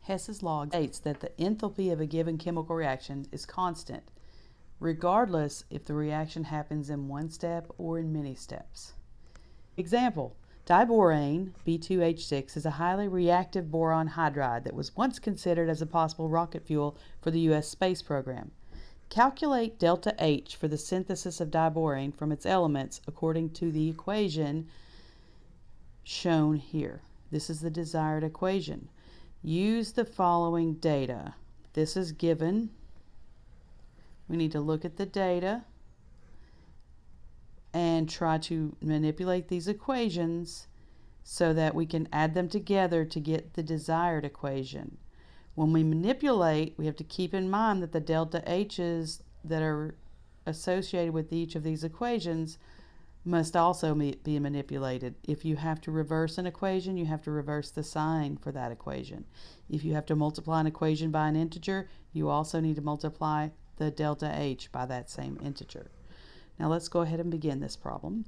Hess's law states that the enthalpy of a given chemical reaction is constant, regardless if the reaction happens in one step or in many steps. Example, diborane, B2H6, is a highly reactive boron hydride that was once considered as a possible rocket fuel for the U.S. space program. Calculate delta H for the synthesis of diborane from its elements according to the equation shown here. This is the desired equation. Use the following data. This is given. We need to look at the data and try to manipulate these equations so that we can add them together to get the desired equation. When we manipulate, we have to keep in mind that the delta H's that are associated with each of these equations must also be manipulated. If you have to reverse an equation, you have to reverse the sign for that equation. If you have to multiply an equation by an integer, you also need to multiply the delta H by that same integer. Now let's go ahead and begin this problem.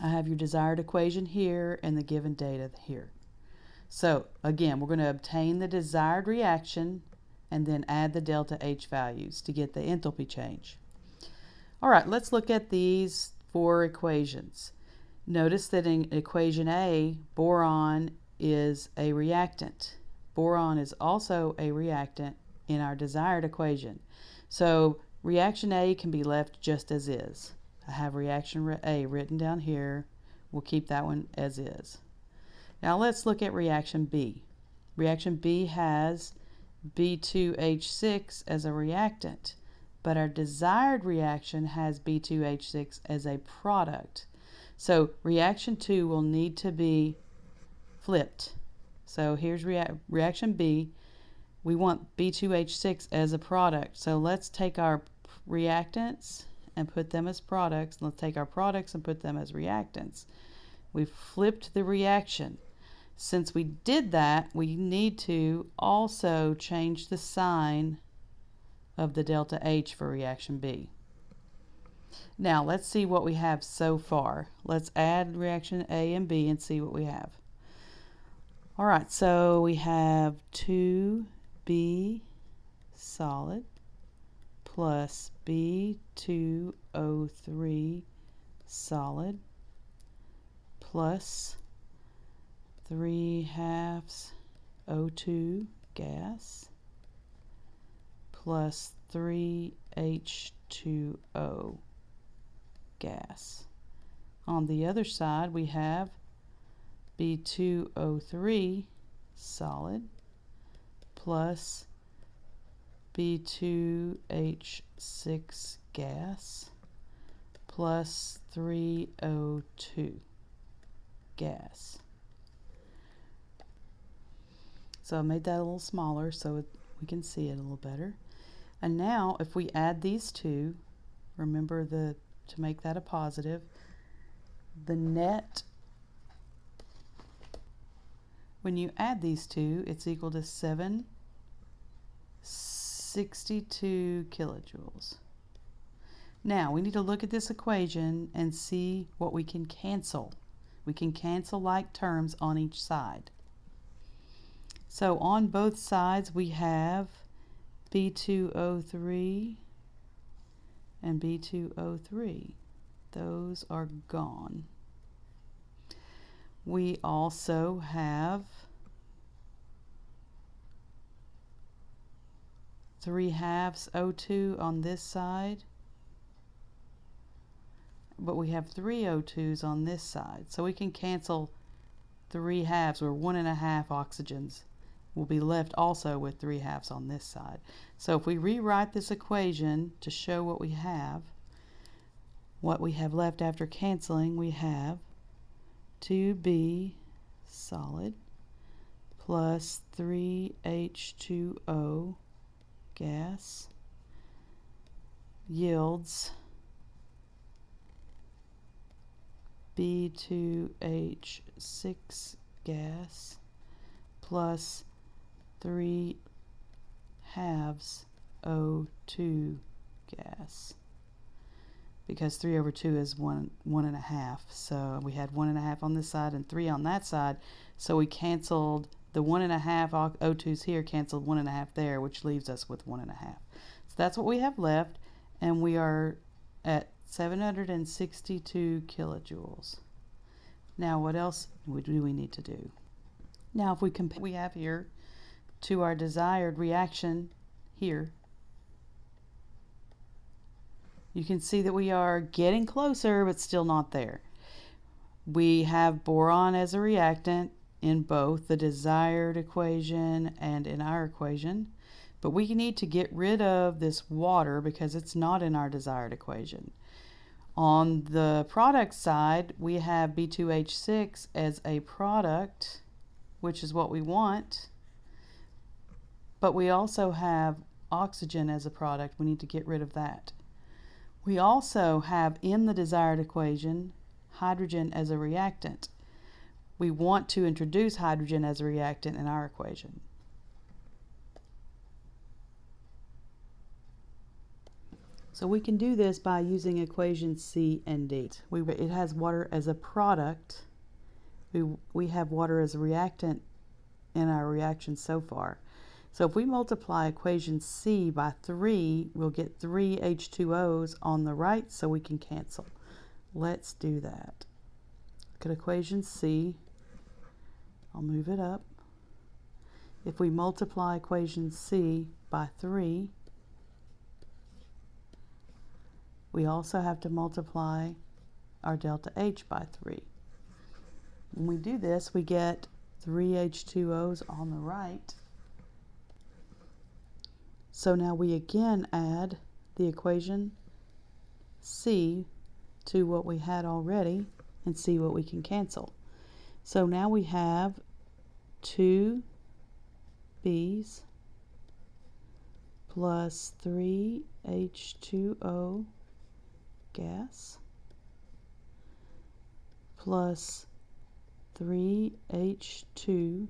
I have your desired equation here and the given data here. So again, we're going to obtain the desired reaction and then add the delta H values to get the enthalpy change. All right, let's look at these four equations. Notice that in equation A, boron is a reactant. Boron is also a reactant in our desired equation. So reaction A can be left just as is. I have reaction A written down here. We'll keep that one as is. Now let's look at reaction B. Reaction B has B2H6 as a reactant, but our desired reaction has B2H6 as a product. So reaction 2 will need to be flipped. So here's reaction B. We want B2H6 as a product. So let's take our reactants and put them as products. Let's take our products and put them as reactants. We've flipped the reaction. Since we did that, we need to also change the sign of the delta H for reaction B. Now let's see what we have so far. Let's add reaction A and B and see what we have. All right, so we have 2B solid plus B2O3 solid plus 3/2 O2 gas plus 3H2O gas. On the other side, we have B2O3 solid plus B2H6 gas plus 3O2 gas. So I made that a little smaller so we can see it a little better. And now if we add these two, remember to make that a positive, the net, when you add these two, it's equal to 762 kilojoules. Now we need to look at this equation and see what we can cancel. We can cancel like terms on each side. So on both sides we have B2O3 and B2O3. Those are gone. We also have 3/2 O2 on this side, but we have 3 O2s on this side. So we can cancel 3/2 or 1.5 oxygens. Will be left also with 3/2 on this side. So if we rewrite this equation to show what we have left after canceling, we have 2B solid plus 3H2O gas yields B2H6 gas plus 3/2 O2 gas, because 3/2 is 1.5. So we had 1.5 on this side and 3 on that side. So we canceled the 1.5 O2s here canceled 1.5 there, which leaves us with 1.5. So that's what we have left, and we are at 762 kilojoules. Now what else do we need to do? Now if we compare what we have here to our desired reaction here, you can see that we are getting closer but still not there. We have boron as a reactant in both the desired equation and in our equation, but we need to get rid of this water because it's not in our desired equation. On the product side, we have B2H6 as a product, which is what we want, but we also have oxygen as a product. We need to get rid of that. We also have in the desired equation hydrogen as a reactant. We want to introduce hydrogen as a reactant in our equation. So we can do this by using equations C and D. It has water as a product. We have water as a reactant in our reaction so far. So if we multiply equation C by 3, we'll get 3 H2O's on the right, so we can cancel. Let's do that. Look at equation C. I'll move it up. If we multiply equation C by 3, we also have to multiply our delta H by 3. When we do this, we get 3 H2O's on the right. So now we again add the equation C to what we had already and see what we can cancel. So now we have 2 B's plus 3 H2O gas plus 3 H2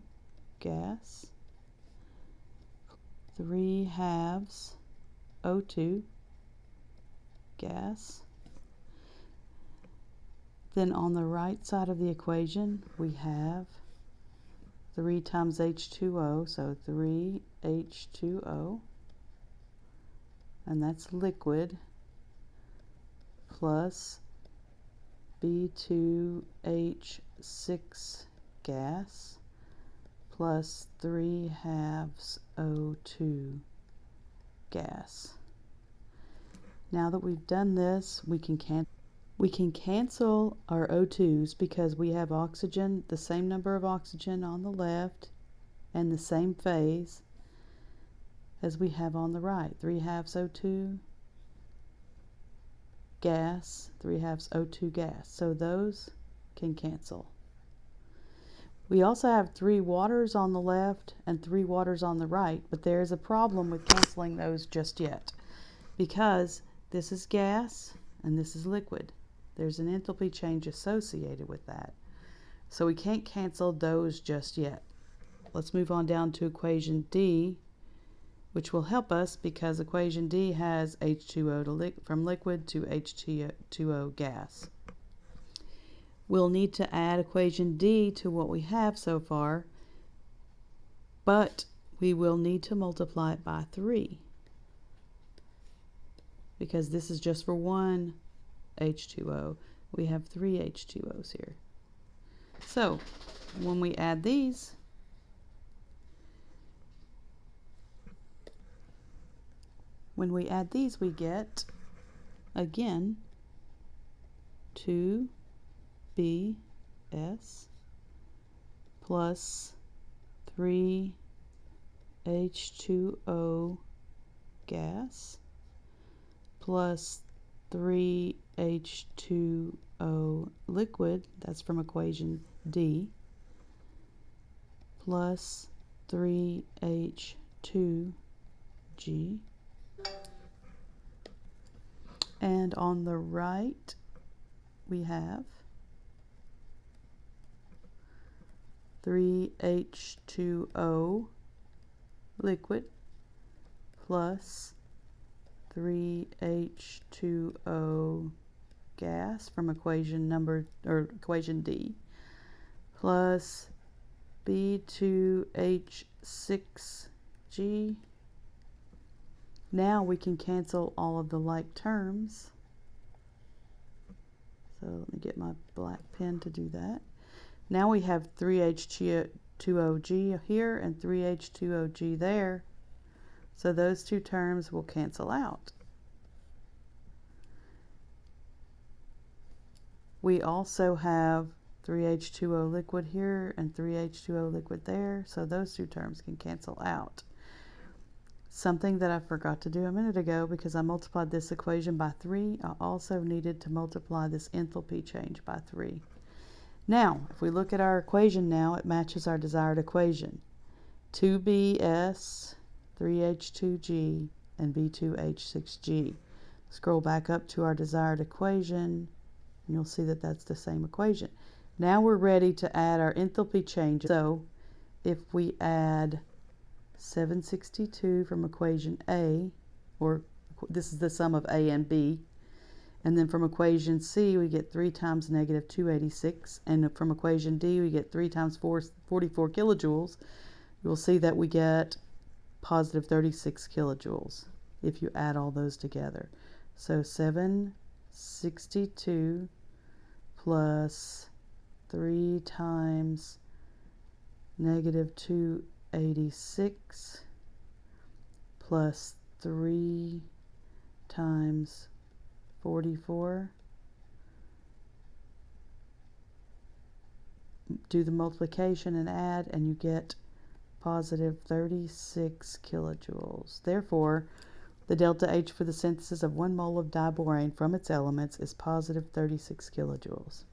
gas, 3 halves O2 gas. Then on the right side of the equation we have 3 times H2O, so 3 H2O, and that's liquid, plus B2H6 gas plus 3 halves O2 gas. Now that we've done this, we can cancel our O2s because we have oxygen, the same number of oxygen on the left and the same phase as we have on the right. 3 halves O2 gas, 3 halves O2 gas. So those can cancel. We also have 3 waters on the left and 3 waters on the right, but there is a problem with canceling those just yet because this is gas and this is liquid. There's an enthalpy change associated with that. So we can't cancel those just yet. Let's move on down to equation D, which will help us because equation D has H2O from liquid to H2O gas. We'll need to add equation D to what we have so far, but we will need to multiply it by 3 because this is just for one H2O. We have 3 H2Os here. So when we add these, we get, again, 2Bs plus 3 H2O gas plus 3 H2O liquid, that's from equation D, plus 3 H2G. And on the right, we have 3 H2O liquid plus 3 H2O gas from equation D plus B2H6G. Now we can cancel all of the like terms. So let me get my black pen to do that. Now we have 3H2OG here and 3H2OG there. So those two terms will cancel out. We also have 3H2O liquid here and 3H2O liquid there. So those two terms can cancel out. Something that I forgot to do a minute ago, because I multiplied this equation by 3, I also needed to multiply this enthalpy change by 3. Now, if we look at our equation now, it matches our desired equation. 2Bs, 3H2G, and B2H6G. Scroll back up to our desired equation, and you'll see that that's the same equation. Now we're ready to add our enthalpy changes. So, if we add 762 from equation A, or this is the sum of A and B, and then from equation C we get 3 times negative 286, and from equation D we get 3 times 44 kilojoules, you'll see that we get positive 36 kilojoules if you add all those together. So 762 plus 3 times negative 286 plus 3 times 44. Do the multiplication and add, and you get positive 36 kilojoules. Therefore, the delta H for the synthesis of 1 mole of diborane from its elements is positive 36 kilojoules.